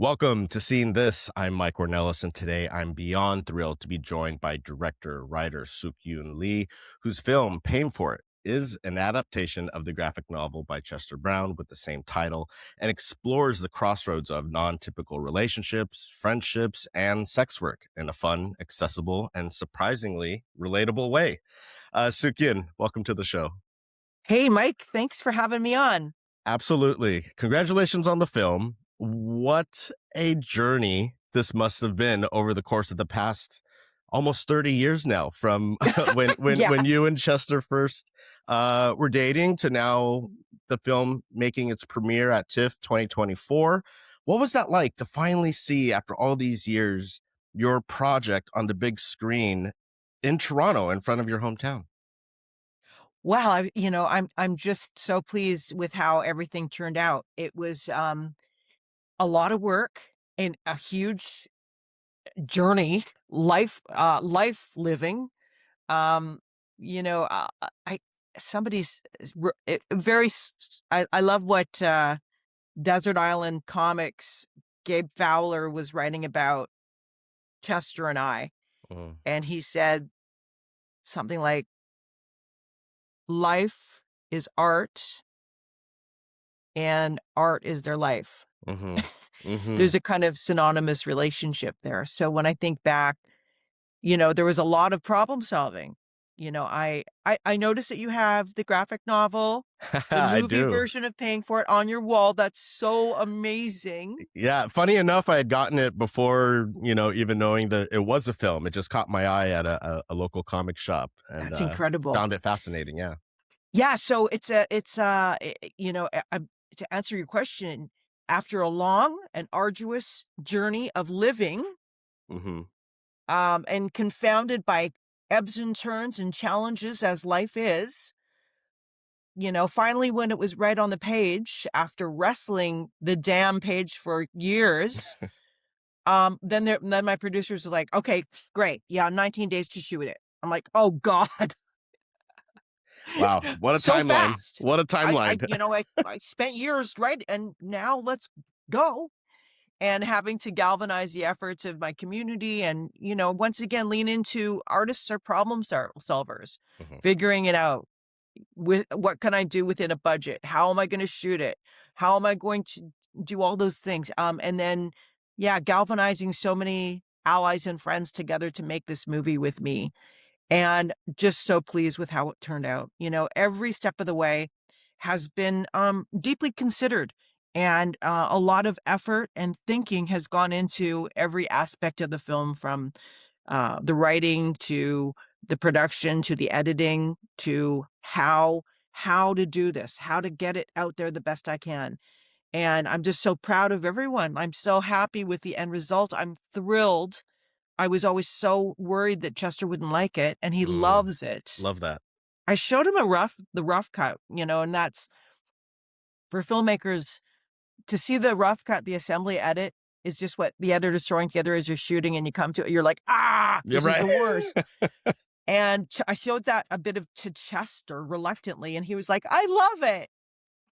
Welcome to Seeing This. I'm Mike Ornelas, and today I'm beyond thrilled to be joined by director-writer Sook-Yin Lee, whose film, Paying for It, is an adaptation of the graphic novel by Chester Brown with the same title and explores the crossroads of non-typical relationships, friendships, and sex work in a fun, accessible, and surprisingly relatable way. Sook-Yin, welcome to the show. Hey, Mike, thanks for having me on. Absolutely. Congratulations on the film. What a journey this must have been over the course of the past almost 30 years now from Yeah. when you and Chester first were dating to now the film making its premiere at TIFF 2024. What was that like to finally see after all these years your project on the big screen in Toronto in front of your hometown? Wow, I'm just so pleased with how everything turned out. It was a lot of work and a huge journey, life living. Um, you know, I somebody's very I love what Desert Island Comics Gabe Fowler was writing about Chester and I, Mm, and he said something like life is art and art is their life. mm-hmm, mm-hmm. There's a kind of synonymous relationship there. So when I think back, there was a lot of problem solving. I noticed that you have the graphic novel, the I movie do. version of Paying for It on your wall. That's so amazing. Yeah, funny enough, I had gotten it before, even knowing that it was a film. It just caught my eye at a local comic shop and That's incredible. found it fascinating. Yeah. Yeah, so to answer your question, after a long and arduous journey of living, Hmm. and confounded by ebbs and turns and challenges as life is, finally when it was right on the page after wrestling the damn page for years, then my producers were like, "Okay, great. Yeah, 19 days to shoot it." I'm like, "Oh God, Wow. What a so timeline. fast." What a I timeline. you know, I spent years, right? And now let's go. And having to galvanize the efforts of my community and, once again, lean into artists are solvers, Mhm. figuring it out with what can I do within a budget? How am I going to shoot it? How am I going to do all those things? And then, yeah, galvanizing so many allies and friends together to make this movie with me. And just so pleased with how it turned out. Every step of the way has been deeply considered, and a lot of effort and thinking has gone into every aspect of the film, from the writing to the production to the editing to how to do this, how to get it out there the best I can. And I'm just so proud of everyone. I'm so happy with the end result. I'm thrilled. I was always so worried that Chester wouldn't like it, and he Mm, loves it. love that. I showed him the rough cut, and that's for filmmakers to see the rough cut, the assembly edit is just what the editor's throwing together as you're shooting and you come to it, you're like, "Ah, Yeah, this is right. the worst." And I showed that a bit of to Chester reluctantly, and he was like, "I love it."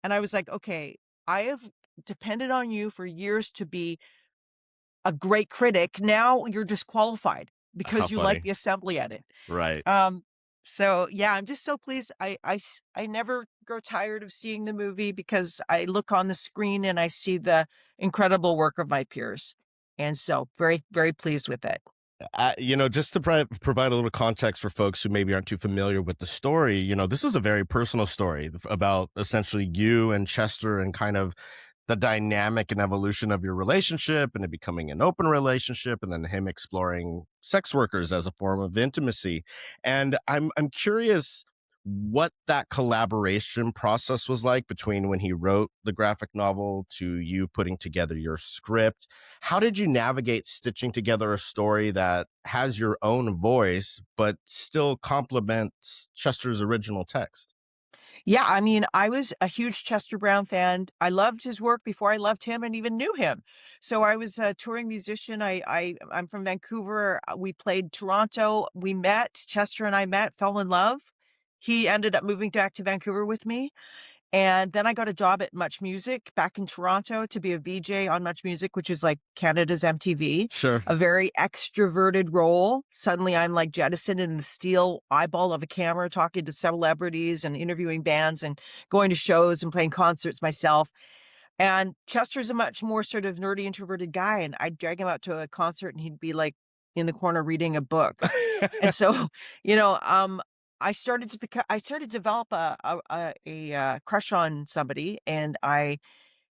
And I was like, "Okay, I have depended on you for years to be a great critic. Now you're disqualified How because you like funny. the assembly edit." Right. Um, so yeah, I'm just so pleased. I never grow tired of seeing the movie because I look on the screen and I see the incredible work of my peers. And so very, very pleased with it. Just to provide a little context for folks who maybe aren't too familiar with the story, this is a very personal story about essentially you and Chester and kind of the dynamic and evolution of your relationship and it becoming an open relationship and then him exploring sex workers as a form of intimacy. And I'm curious what that collaboration process was like between when he wrote the graphic novel to you putting together your script. How did you navigate stitching together a story that has your own voice but still complements Chester's original text? Yeah, I mean, I was a huge Chester Brown fan. I loved his work before I loved him and even knew him. So I was a touring musician. I'm from Vancouver. We played Toronto. We met, Chester and I met, fell in love. He ended up moving back to Vancouver with me. And then I got a job at Much Music back in Toronto to be a VJ on Much Music, which is like Canada's MTV, Sure. a very extroverted role. Suddenly I'm like jettisoned in the steel eyeball of a camera, talking to celebrities and interviewing bands and going to shows and playing concerts myself. And Chester's a much more sort of nerdy, introverted guy. And I'd drag him out to a concert and he'd be like in the corner reading a book. And so, you know, I started to develop a crush on somebody, and I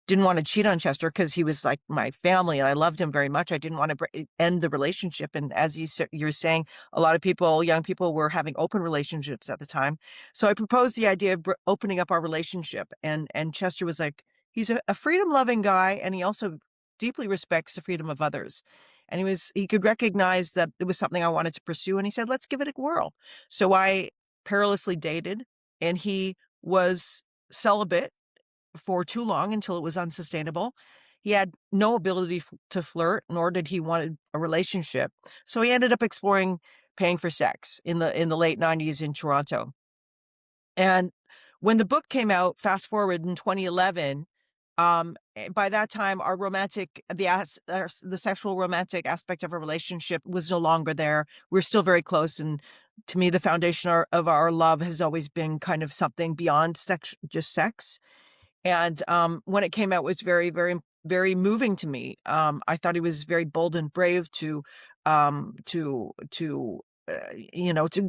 didn't want to cheat on Chester because he was like my family and I loved him very much. I didn't want to end the relationship. And as you're saying, a lot of people, young people, were having open relationships at the time. So I proposed the idea of opening up our relationship, and Chester was like, he's a freedom loving guy, and he also deeply respects the freedom of others. And he could recognize that it was something I wanted to pursue, and he said, let's give it a whirl. So I perilously dated, and he was celibate for too long until it was unsustainable. He had no ability to flirt, nor did he want a relationship. So he ended up exploring paying for sex in the late 90s in Toronto. And when the book came out, fast forward in 2011, by that time, our the sexual romantic aspect of our relationship was no longer there. We're still very close, and to me, the foundation of our love has always been kind of something beyond sex, just sex. And, when it came out, it was very, very, very moving to me. I thought he was very bold and brave to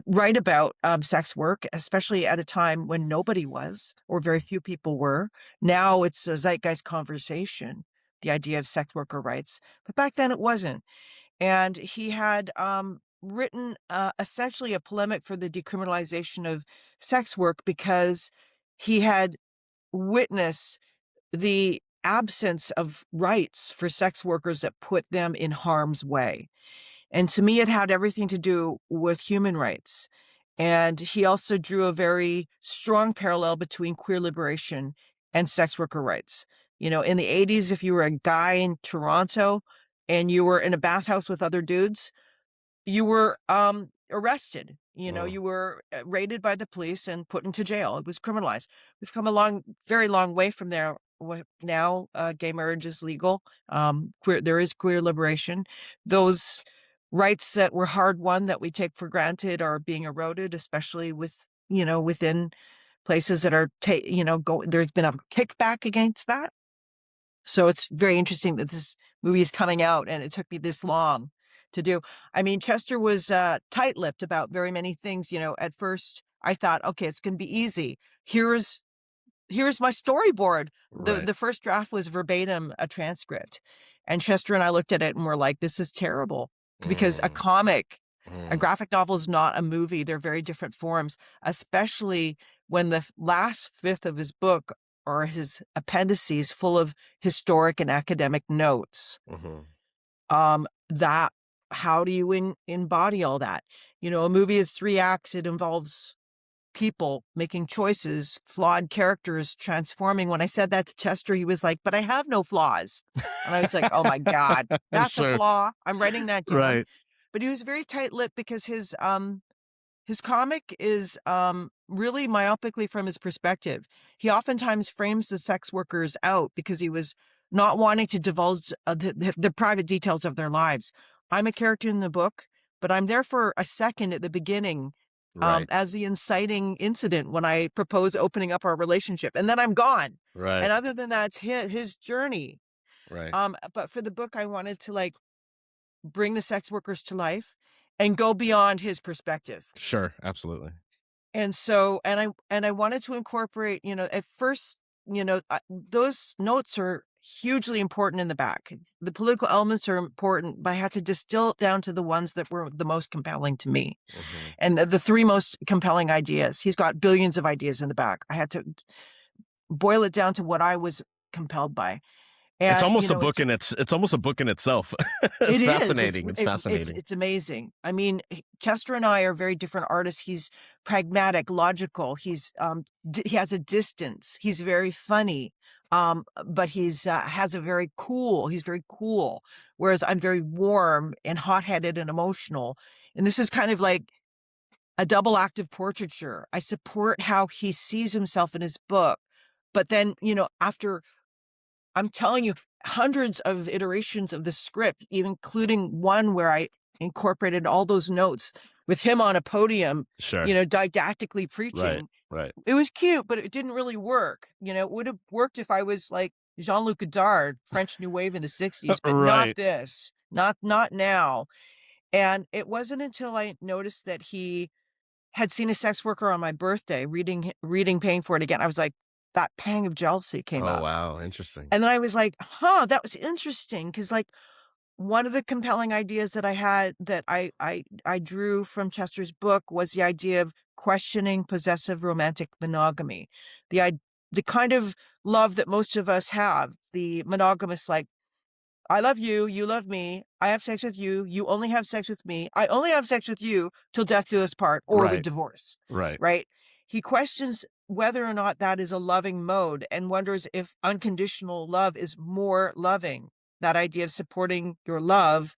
write about, sex work, especially at a time when nobody was, or very few people were. Now it's a zeitgeist conversation, the idea of sex worker rights, but back then it wasn't. And he had, written, essentially a polemic for the decriminalization of sex work because he had witness the absence of rights for sex workers that put them in harm's way. And to me, it had everything to do with human rights. And he also drew a very strong parallel between queer liberation and sex worker rights. You know, in the 80s, if you were a guy in Toronto and you were in a bathhouse with other dudes, you were, arrested. You know, Mm. you were, raided by the police and put into jail. It was criminalized. We've come a very long way from there. Now, gay marriage is legal. There is queer liberation. Those rights that were hard won that we take for granted are being eroded, especially within places that are, there's been a kickback against that. So it's very interesting that this movie is coming out and it took me this long to do. I mean, Chester was tight-lipped about very many things. You know, at first I thought, okay, it's going to be easy. Here's here's my storyboard. The Right. the first draft was verbatim a transcript. And Chester and I looked at it and we're like, this is terrible. Because Mm. a Mm. graphic novel is not a movie. They're very different forms, especially when the last fifth of his book or his appendices full of historic and academic notes. Mhm. That how do you embody all that? You know, a movie is three acts. It involves people making choices, flawed characters transforming. When I said that to Chester, he was like, "But I have no flaws." And I was like, "Oh my God, that's a Sure. flaw." I'm writing that down. Right. But he was very tight-lipped because his comic is, really myopically from his perspective. He oftentimes frames the sex workers out because he was not wanting to divulge, the private details of their lives. I'm a character in the book, but I'm there for a second at the beginning, Right. as the inciting incident when I propose opening up our relationship, and then I'm gone. Right. And other than that, it's his journey. Right. But for the book, I wanted to, like, bring the sex workers to life and go beyond his perspective. Sure. Absolutely. And so and I wanted to incorporate, at first, those notes are hugely important in the back. The political elements are important, but I had to distill it down to the ones that were the most compelling to me. Mhm. And the three most compelling ideas. He's got billions of ideas in the back. I had to boil it down to what I was compelled by. It's And, almost a book in it's almost a book in itself. it It's is. fascinating. It's fascinating. It's amazing. I mean, Chester and I are very different artists. He's pragmatic, logical. He has a distance. He's very funny, but he's very cool. Whereas I'm very warm and hot-headed and emotional. And this is kind of like a double act of portraiture. I support how he sees himself in his book, But then, after I'm telling you, hundreds of iterations of the script, including one where I incorporated all those notes with him on a podium, Sure. didactically Right. preaching. Right. It was cute, but it didn't really work. It would have worked if I was like Jean-Luc Godard, French New Wave in the 60s, but not Right. this. Not now. And it wasn't until I noticed that he had seen a sex worker on my birthday reading Paying for It Again. I was like, that pang of jealousy came Oh, up. wow. Interesting. And then I was like, huh, that was interesting. Cause like one of the compelling ideas that I had that I drew from Chester's book was the idea of questioning possessive romantic monogamy. The I the kind of love that most of us have, the monogamous, like, I love you, you love me, I have sex with you, you only have sex with me, I only have sex with you till death do us part, or we Right. divorce, Right. right? He questions whether or not that is a loving mode and wonders if unconditional love is more loving. That idea of supporting your love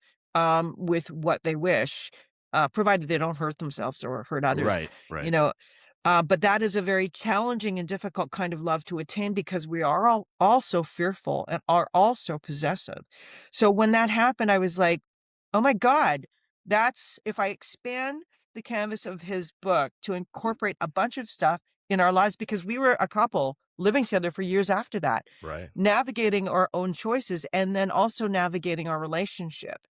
with what they wish, provided they don't hurt themselves or hurt others, Right. you Right. know. But that is a very challenging and difficult kind of love to attain because we are all also fearful and are also possessive. So when that happened, I was like, oh my God, that's if I expand the canvas of his book to incorporate a bunch of stuff in our lives, because we were a couple living together for years after that, Right. navigating our own choices and then also navigating our relationship.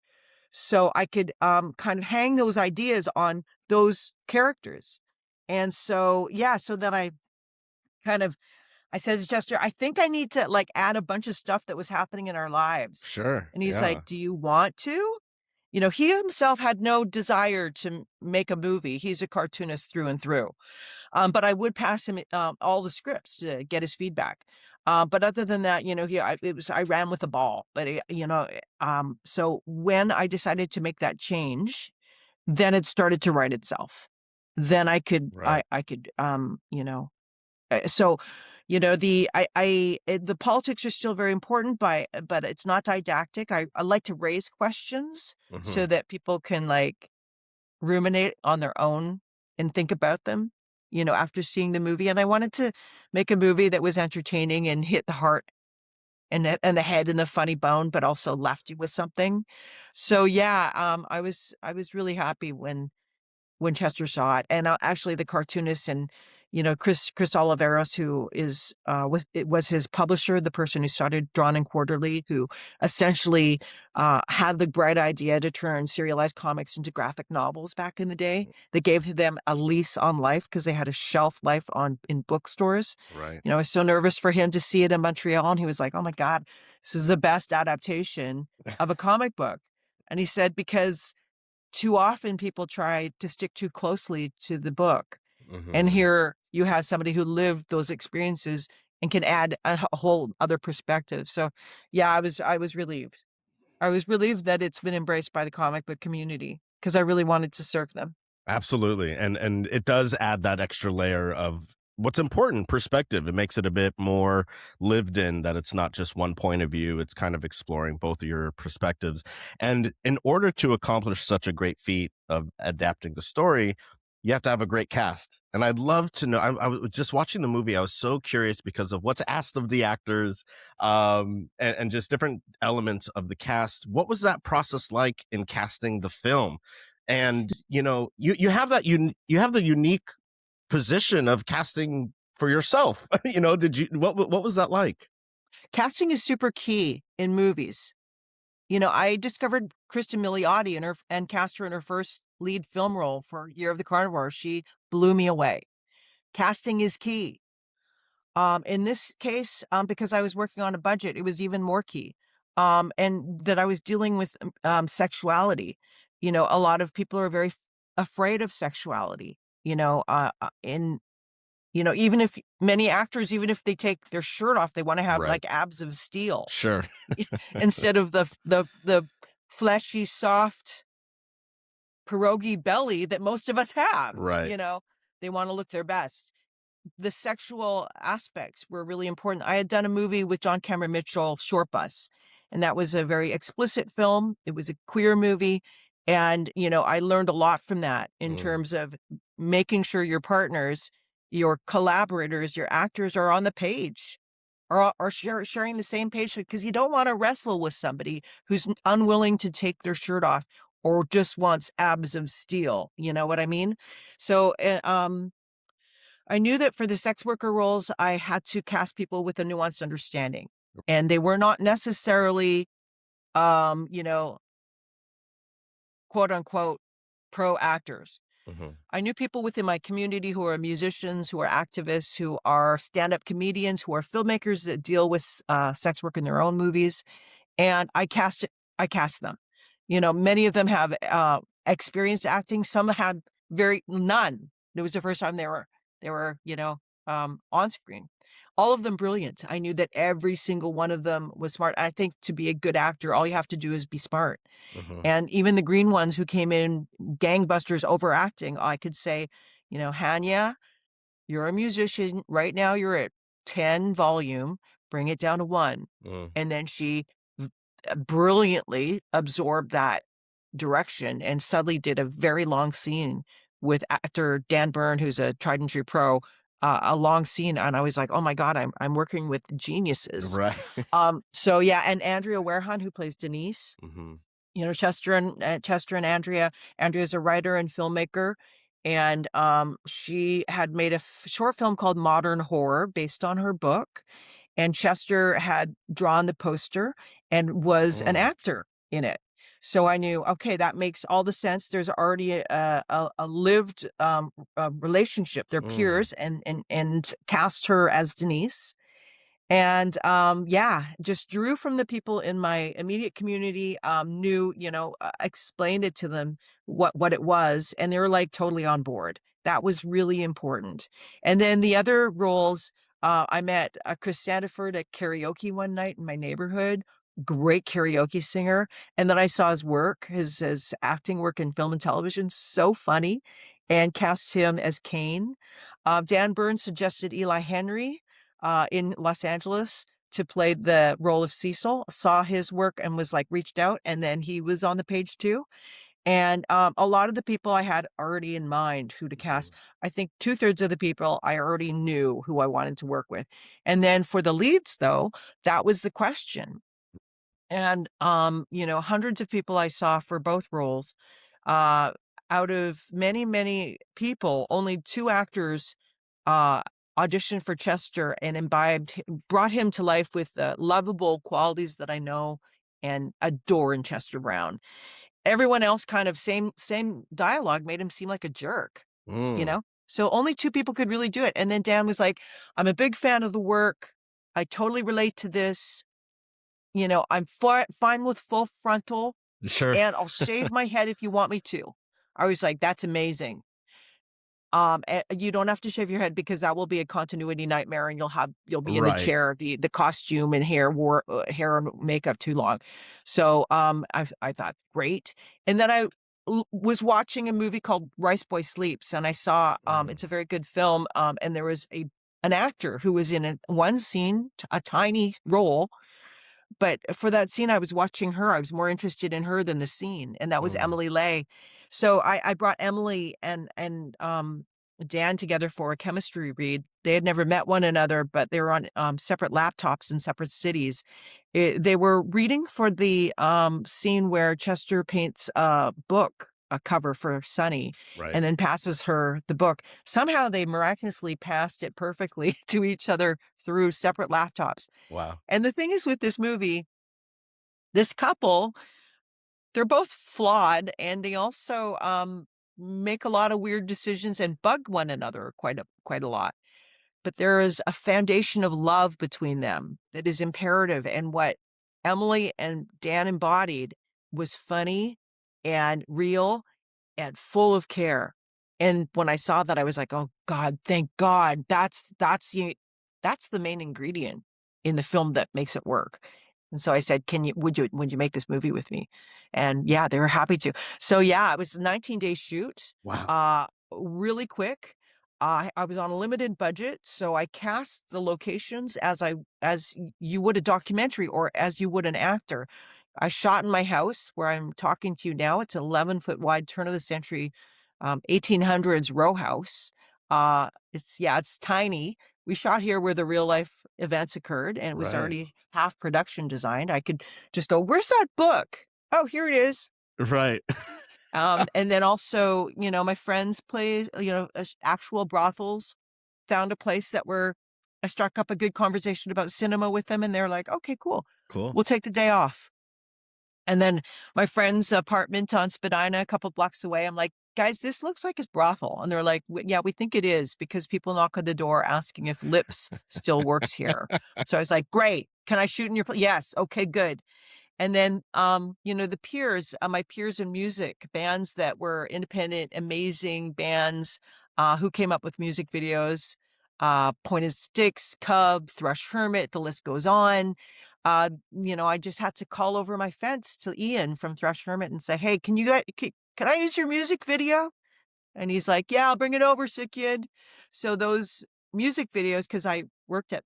So I could kind of hang those ideas on those characters. And so, yeah, so then kind of I said to Chester, I think I need to like add a bunch of stuff that was happening in our lives. Sure. And he's like, Yeah. do you want to? He himself had no desire to make a movie. He's a cartoonist through and through. But I would pass him all the scripts to get his feedback. But other than that, I ran with the ball. But so when I decided to make that change, then it started to write itself. Then Right. I could so the politics are still very important, but it's not didactic. I like to raise questions Hmm. so that people can like ruminate on their own and think about them, after seeing the movie. And I wanted to make a movie that was entertaining and hit the heart and the head and the funny bone, but also left you with something. So yeah, I was really happy when Chester saw it, and actually the cartoonist and Chris Oliveros, who was his publisher, the person who started Drawn and Quarterly, who essentially had the bright idea to turn serialized comics into graphic novels back in the day. They gave them a lease on life because they had a shelf life on in bookstores. Right. I was so nervous for him to see it in Montreal, and he was like, "Oh my God, this is the best adaptation of a comic book." And he said because too often people try to stick too closely to the book. And Hmm. here you have somebody who lived those experiences and can add a whole other perspective. So yeah, I was relieved. I was relieved that it's been embraced by the comic book community because I really wanted to serve them. Absolutely. And it does add that extra layer of what's important, perspective. It makes it a bit more lived in, that it's not just one point of view. It's kind of exploring both of your perspectives. And in order to accomplish such a great feat of adapting the story, you have to have a great cast. And I'd love to know. I was just watching the movie. I was so curious because of what's asked of the actors, and just different elements of the cast. What was that process like in casting the film? And you have you have the unique position of casting for yourself. Did you what was that like? Casting is super key in movies. I discovered Kristen Milioti and cast her in her first lead film role for Year of the Carnivore. She blew me away. Casting is key. In this case, because I was working on a budget, it was even more key. And that I was dealing with sexuality. A lot of people are very afraid of sexuality. In even if many actors, even if they take their shirt off, they want to have Right. like abs of steel Sure. instead of the fleshy, soft pierogi belly that most of us have. Right. They want to look their best. The sexual aspects were really important. I had done a movie with John Cameron Mitchell, Short Bus, and that was a very explicit film. It was a queer movie. And, I learned a lot from that in Mm. terms of making sure your partners your collaborators, your actors are on the page, are sharing the same page, because you don't wanna wrestle with somebody who's unwilling to take their shirt off or just wants abs of steel, you know what I mean? So, I knew that for the sex worker roles, I had to cast people with a nuanced understanding, and they were not necessarily, you know, quote unquote, pro actors. Mhm. I knew people within my community who are musicians, who are activists, who are stand-up comedians, who are filmmakers that deal with sex work in their own movies, and I cast them. You know, many of them have experience acting. Some had very none. It was the first time they were on screen. All of them brilliant. I knew that every single one of them was smart. I think to be a good actor, all you have to do is be smart. Mhm. And even the green ones who came in gangbusters overacting, I could say, Hanya, you're a musician. Right now you're at 10 volume, bring it down to 1. Mm. And then she brilliantly absorbed that direction and suddenly did a very long scene with actor Dan Byrne, who's a tried and true pro, a long scene. And I was like, oh my God, I'm working with geniuses. Right. So yeah, and Andrea Warehan, who plays Denise, Mhm. Chester and Andrea. Andrea's a writer and filmmaker, and she had made a short film called Modern Horror based on her book, and Chester had drawn the poster and was an Mm. actor in it. So I knew, okay, that makes all the sense. There's already a lived relationship. They're Mm. peers, and cast her as Denise, and, yeah, just drew from the people in my immediate community, knew, explained it to them what it was, and they were, like, totally on board. That was really important. And then the other roles, I met, Chris Sandiford at karaoke one night in my neighborhood, great karaoke singer, and then I saw his work, his acting work in film and television, so funny, and cast him as Kane. Dan Burns suggested Eli Henry, in Los Angeles to play the role of Cecil, saw his work and was like reached out, and then he was on the page too. And a lot of the people I had already in mind who to Mhm. cast. I think 2/3 of the people I already knew who I wanted to work with. And then for the leads, though, that was the question. And, hundreds of people I saw for both roles. Uh, Out of many, many people, only 2 actors, uh, auditioned for Chester and brought him to life with the lovable qualities that I know and adore in Chester Brown. Everyone else kind of same dialogue made him seem like a jerk, you Mm. know? So only 2 people could really do it, and then Dan was like, "I'm a big fan of the work. I totally relate to this. I'm fine with full frontal, Sure. and I'll shave my head if you want me to." I was like, "That's amazing." You don't have to shave your head because that will be a continuity nightmare, and you'll be in the Right. chair, the costume and hair and makeup too long. So, I thought, "Great." And then I was watching a movie called Rice Boy Sleeps, and I saw, it's Mm. a very good film, and there was an actor who was in one scene, a tiny role, but for that scene, I was watching her. I was more interested in her than the scene, and that was Mm. Emily Lay. So I brought Emily and Dan together for a chemistry read. They had never met one another, but they were on separate laptops in separate cities. They were reading for the scene where Chester paints a book, a cover for Sunny, Right. and then passes her the book. Somehow they miraculously passed it perfectly to each other through separate laptops. Wow. And the thing is with this movie, this couple, they're both flawed, and they also, make a lot of weird decisions and bug one another quite a lot. But there is a foundation of love between them that is imperative, and what Emily and Dan embodied was funny and real and full of care. And when I saw that, I was like, "Oh god, thank God. That's the main ingredient in the film that makes it work." And so I said, would you make this movie with me?" And yeah, they were happy to. So yeah, it was a 19-day shoot, Wow. really quick. I was on a limited budget, so I cast the locations as you would a documentary or as you would an actor. I shot in my house where I'm talking to you now. It's an 11-foot wide turn of the century, 1800s row house. It's tiny. We shot here where the real life events occurred, and it was Right. already half production designed. I could just go, "Where's that book? Oh, here it is." Right. And then also, my friends play, actual brothels, found a place that where I struck up a good conversation about cinema with them, and they're like, "Okay, cool. Cool. We'll take the day off." And then my friend's apartment on Spadina, a couple blocks away, I'm like, "Guys, this looks like his brothel." And they're like, "Yeah, we think it is because people knock on the door asking if Lips still works here." So I was like, "Great. Can I shoot in your Yes. Okay, good." And then, the peers, my peers in music, bands that were independent, amazing bands, who came up with music videos, Pointed Sticks, Cub, Thrush Hermit, the list goes on. I just had to call over my fence to Ian from Thrush Hermit and say, "Hey, can I use your music video?" And he's like, "Yeah, I'll bring it over, Sook-Yin." So those music videos, because I worked at,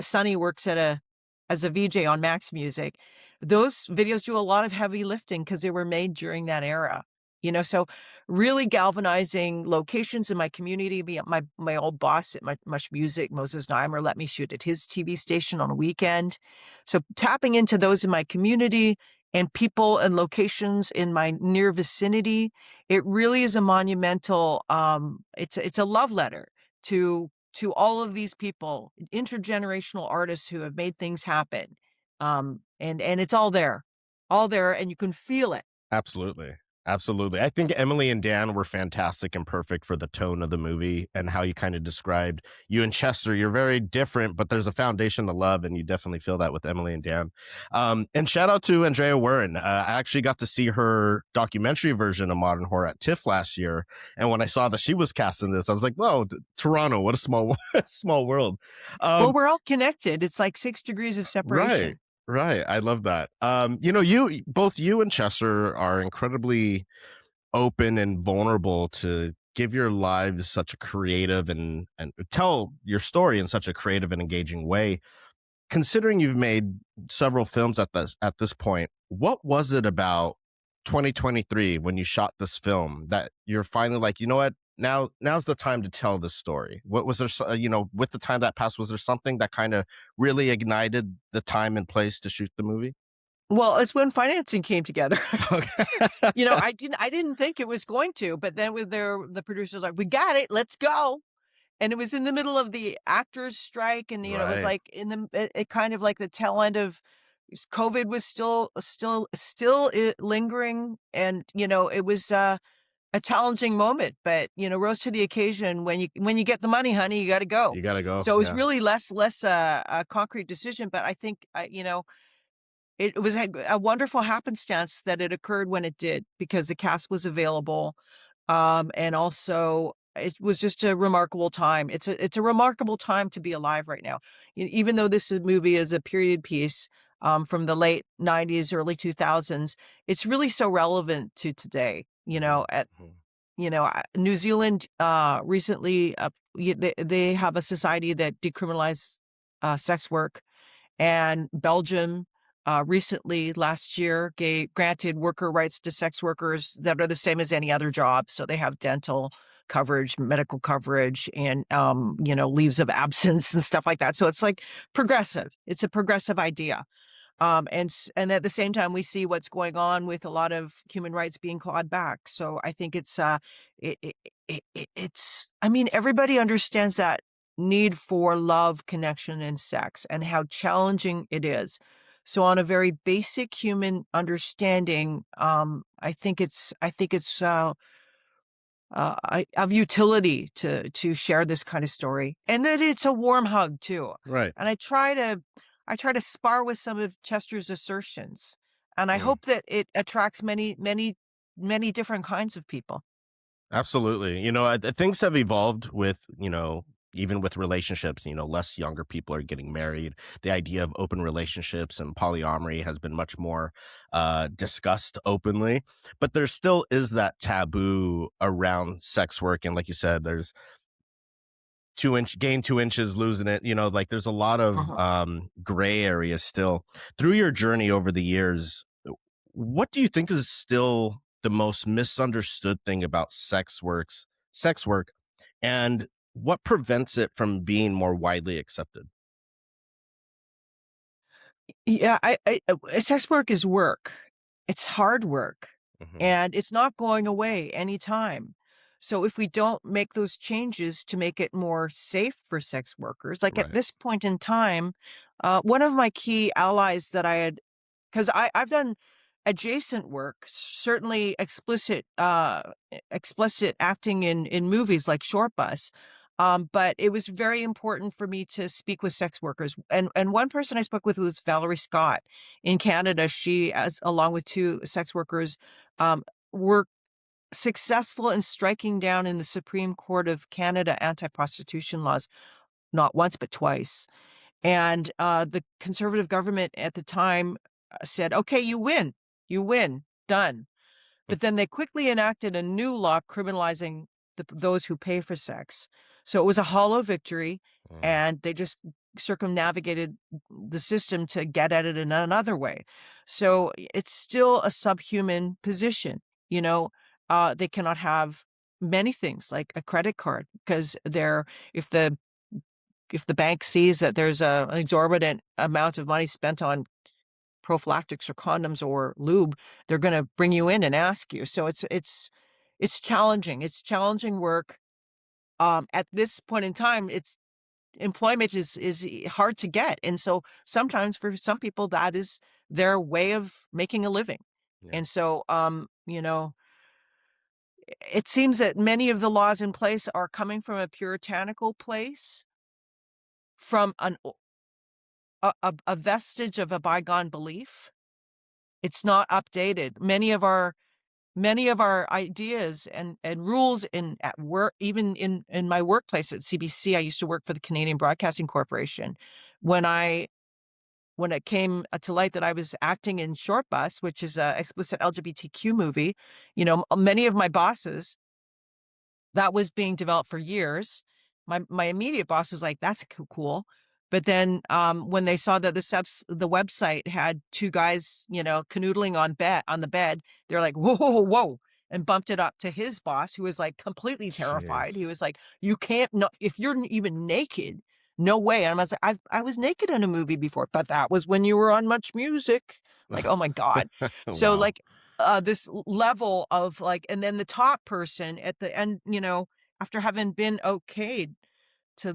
Sonny works as a VJ on Max Music. Those videos do a lot of heavy lifting because they were made during that era. So really galvanizing locations in my community. My old boss at Much Music, Moses Neimer, let me shoot at his TV station on a weekend. So tapping into those in my community and people and locations in my near vicinity, it really is a monumental, it's a love letter to all of these people, intergenerational artists who have made things happen. And it's all there, and you can feel it. Absolutely. Absolutely. I think Emily and Dan were fantastic and perfect for the tone of the movie and how you kind of described you and Chester. You're very different, but there's a foundation to love, and you definitely feel that with Emily and Dan. And shout out to Andrea Warren. I actually got to see her documentary version of Modern Horror at TIFF last year, and when I saw that she was cast in this, I was like, "Whoa, Toronto! What a small, small world." Well, Um, we're all connected. It's like 6 degrees of right. separation. Right. I love that. Both you and Chester are incredibly open and vulnerable to give your lives such a creative and tell your story in such a creative and engaging way. Considering you've made several films at this point, what was it about 2023 when you shot this film that you're finally like, you know what? Now's the time to tell this story. What was there? With the time that passed, was there something that kind of really ignited the time and place to shoot the movie? Well, it's when financing came together. Okay. I didn't think it was going to, but then with the producers like, "We got it, let's go." And it was in the middle of the actors strike, and, it was Right. like it kind of like the tail end of COVID was still lingering, and, it was, a challenging moment, but, rose to the occasion. When you get the money, honey, you gotta go. You gotta go. So it was Yeah. really less a concrete decision, but I think, it was a wonderful happenstance that it occurred when it did because the cast was available, and also it was just a remarkable time. It's a remarkable time to be alive right now. Even though movie is a period piece, from the late '90s, early 2000s, it's really so relevant to today. Mhm, mhm. New Zealand, recently, they have a society that decriminalized, sex work, and Belgium, recently last year granted worker rights to sex workers that are the same as any other job. So they have dental coverage, medical coverage, and leaves of absence and stuff like that. So it's like progressive. It's a progressive idea. And at the same time, we see what's going on with a lot of human rights being clawed back. So I think it's. I mean, everybody understands that need for love, connection, and sex, and how challenging it is. So on a very basic human understanding, of utility to share this kind of story, and that it's a warm hug too. Right. And I try to spar with some of Chester's assertions, and I Mm. hope that it attracts many, many, many different kinds of people. Absolutely. Things have evolved with, even with relationships, less younger people are getting married. The idea of open relationships and polyamory has been much more discussed openly, but there still is that taboo around sex work. And like you said, there's gain 2 inches, losing it, like there's a lot of Uh-huh. gray areas still. Through your journey over the years, what do you think is still the most misunderstood thing about sex work And what prevents it from being more widely accepted? Yeah, sex work is work. It's hard work, Hmm. and it's not going away anytime. So if we don't make those changes to make it more safe for sex workers, like at Right. this point in time, one of my key allies that I had, because I've done adjacent work, certainly explicit acting in movies like Short Bus. But it was very important for me to speak with sex workers. And one person I spoke with was Valerie Scott in Canada. She, as along with two sex workers, were successful in striking down in the Supreme Court of Canada anti-prostitution laws, not once but twice. And the conservative government at the time said, "Okay, you win, done." But then they quickly enacted a new law criminalizing those who pay for sex. So it was a hollow victory, Mm, and they just circumnavigated the system to get at it in another way. So it's still a subhuman position. You know, they cannot have many things like a credit card because they're if the bank sees that there's an exorbitant amount of money spent on prophylactics or condoms or lube, they're going to bring you in and ask you. So it's challenging. It's challenging work. At this point in time, it's employment is hard to get, and so sometimes for some people that is their way of making a living. yeah. And so, it seems that many of the laws in place are coming from a puritanical place, from a vestige of a bygone belief. It's not updated. Many of our ideas and rules in at work, even in my workplace at CBC, I used to work for the Canadian Broadcasting Corporation. When I when it came to light that I was acting in Short Bus, which is a explicit LGBTQ movie, many of my bosses, that was being developed for years. My immediate boss was like, "That's cool." But then, when they saw that the website had 2 guys, canoodling on the bed, they're like, "Whoa, whoa, whoa, whoa," and bumped it up to his boss, who was, like, completely terrified. He Jeez. was like, "You can't no if you're even naked, no way." And I was like, I was naked in a movie before, but that was when you were on Much Music." Like, "Oh my god." So, Wow. like, this level of like, and then the top person at the end, after having been okayed to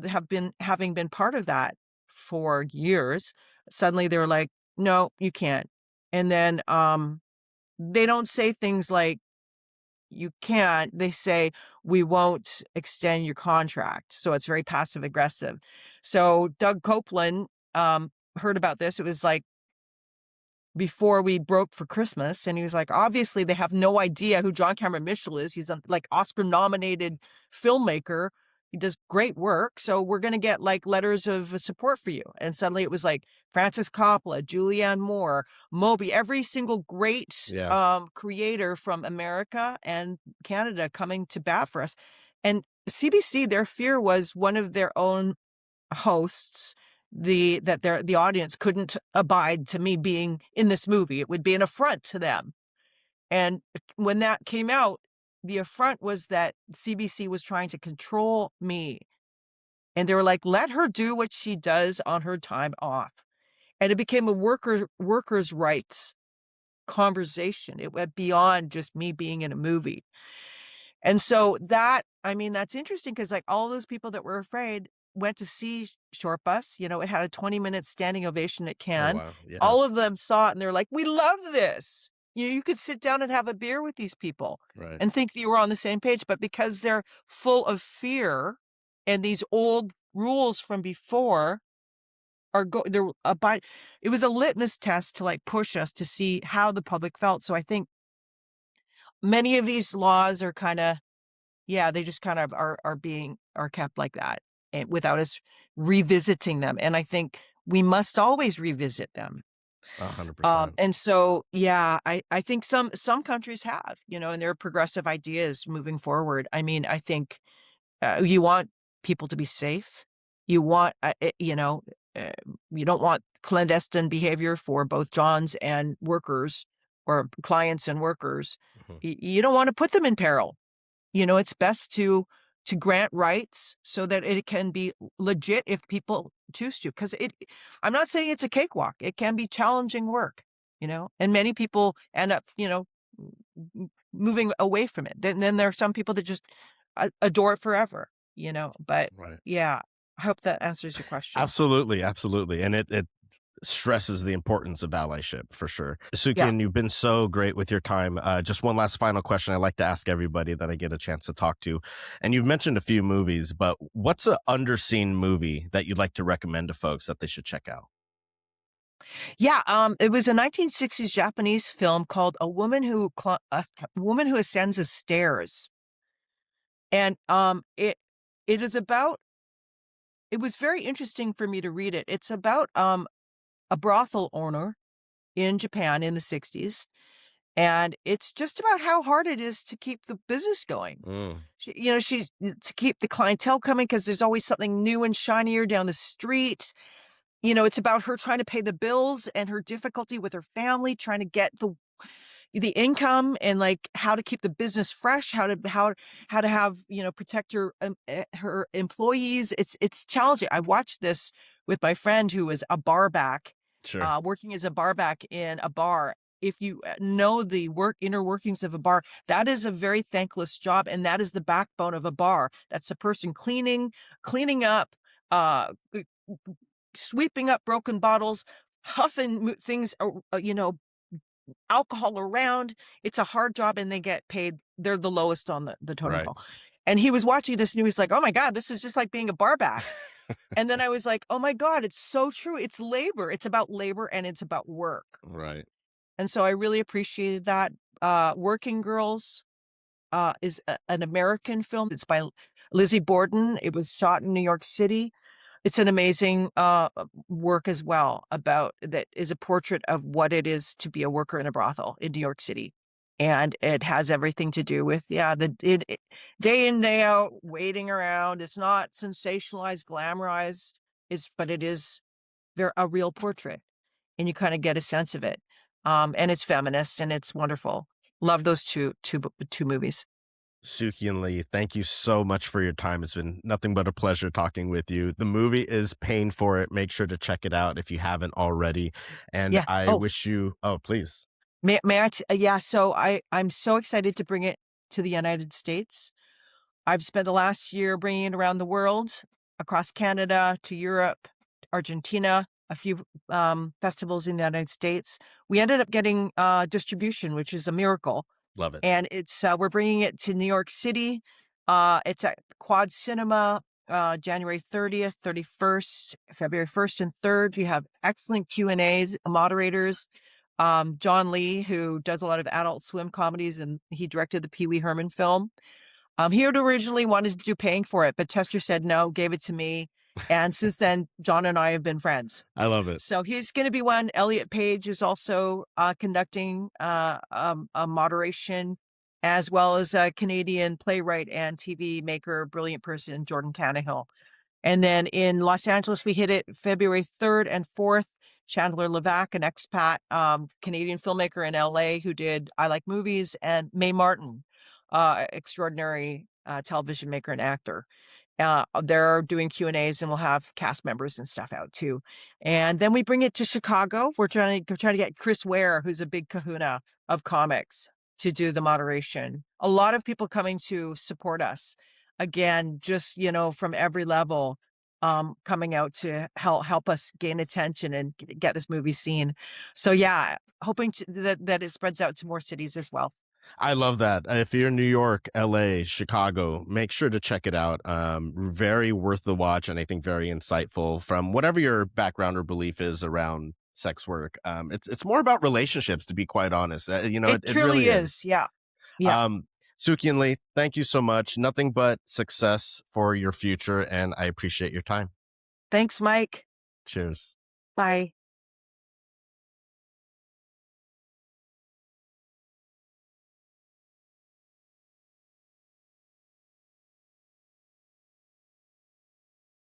having been part of that for years, suddenly they're like, "No, you can't." And then they don't say things like you can't. They say, "We won't extend your contract." So it's very passive aggressive. So Doug Copeland heard about this. It was like before we broke for Christmas, and he was like, "Obviously, they have no idea who John Cameron Mitchell is. He's a, like, Oscar-nominated filmmaker. He does great work, so we're gonna get, like, letters of support for you." And suddenly it was like Francis Coppola, Julianne Moore, Moby, every single great, Yeah. creator from America and Canada coming to bat for us. And CBC, their fear was one of their own hosts, the audience couldn't abide to me being in this movie. It would be an affront to them. And when that came out, the affront was that CBC was trying to control me. And they were like, "Let her do what she does on her time off." And it became a workers' rights conversation. It went beyond just me being in a movie. And so that, I mean, that's interesting because, like, all those people that were afraid went to see Short Bus. It had a 20-minute standing ovation at Oh, Cannes. wow. Yeah. All of them saw it and they're like, "We love this." You could sit down and have a beer with these people Right. and think that you were on the same page, but because they're full of fear and these old rules from before they're abide it was a litmus test to, like, push us to see how the public felt. So I think many of these laws are kinda, yeah, they just kind of are kept like that, and without us revisiting them, and I think we must always revisit them. 100%. And so, yeah, I think some countries have, and there are progressive ideas moving forward. I mean, I think, you want people to be safe. You want, uh, you don't want clandestine behavior for both Johns and workers or clients and workers. Mhm. You don't wanna put them in peril. It's best to grant rights so that it can be legit if people choose to. Because I'm not saying it's a cakewalk. It can be challenging work, and many people end up, moving away from it. Then there are some people that just adore it forever, but Right. yeah, I hope that answers your question. Absolutely, absolutely. And it stresses the importance of allyship for sure. Yeah. Sook-Yin, you've been so great with your time. Just one last final question I like to ask everybody that I get a chance to talk to. And you've mentioned a few movies, but what's an underseen movie that you'd like to recommend to folks that they should check out? Yeah, it was a 1960s Japanese film called A Woman Who Ascends the Stairs, and, it is about it was very interesting for me to read it. It's about, a brothel owner in Japan in the '60s, and it's just about how hard it is to keep the business going. Mm, She's to keep the clientele coming because there's always something new and shinier down the street. It's about her trying to pay the bills and her difficulty with her family, trying to get the income and, like, how to keep the business fresh, how to have, protect her employees. It's challenging. I watched this with my friend who was a bar back, sure. working as a bar back in a bar. If you, know the inner workings of a bar, that is a very thankless job, and that is the backbone of a bar. That's the person cleaning up, g sweeping up broken bottles, huffing things, alcohol around. It's a hard job and they get paid. They're the lowest on the totem Right. pole. And he was watching this and he was like, "Oh my God, this is just like being a bar back." And then I was like, "Oh my God, it's so true. It's labor. It's about labor and it's about work." Right. And so I really appreciated that. Working Girls is an American film. It's by Lizzie Borden. It was shot in New York City. It's an amazing, work as well about that is a portrait of what it is to be a worker in a brothel in New York City, and it has everything to do with, yeah, day in, day out, waiting around. It's not sensationalized, glamorized, but it is a real portrait, and you kinda get a sense of it, and it's feminist, and it's wonderful. Love those 2 movies. Sook-Yin Lee, thank you so much for your time. It's been nothing but a pleasure talking with you. The movie is Paying for It. Make sure to check it out if you haven't already. And Yeah. I Oh, wish you, oh, please. may I yeah, so I'm so excited to bring it to the United States. I've spent the last year bringing it around the world, across Canada, to Europe, Argentina, a few, festivals in the United States. We ended up getting, distribution, which is a miracle, Love it. and we're bringing it to New York City. It's at Quad Cinema, January 30th, 31st, February 1st and 3rd. We have excellent Q&As, moderators. John Lee, who does a lot of Adult Swim comedies, and he directed the Pee Wee Herman film. He had originally wanted to do Paying for It, but Chester said no, gave it to me, and since then, John and I have been friends. I love it. So he's gonna be one. Elliot Page is also, conducting, a moderation, as well as a Canadian playwright and TV maker, brilliant person, Jordan Tannehill. And then in Los Angeles, we hit it February 3rd and 4th. Chandler Levac, an expat, Canadian filmmaker in LA who did I Like Movies, and Mae Martin, extraordinary, television maker and actor. They're doing Q&As and we'll have cast members and stuff out too. And then we bring it to Chicago. We're trying to get Chris Ware, who's a big kahuna of comics, to do the moderation. A lot of people coming to support us. Again, just, from every level, coming out to help us gain attention and get this movie seen. So yeah, hoping that it spreads out to more cities as well. I love that. If you're in New York, LA, Chicago, make sure to check it out. Very worth the watch, and I think very insightful from whatever your background or belief is around sex work. It's more about relationships, to be quite honest. It It truly really is. is. Yeah. Yeah. Um, Sook-Yin Lee, thank you so much. Nothing but success for your future, and I appreciate your time. Thanks, Mike. Cheers. Bye.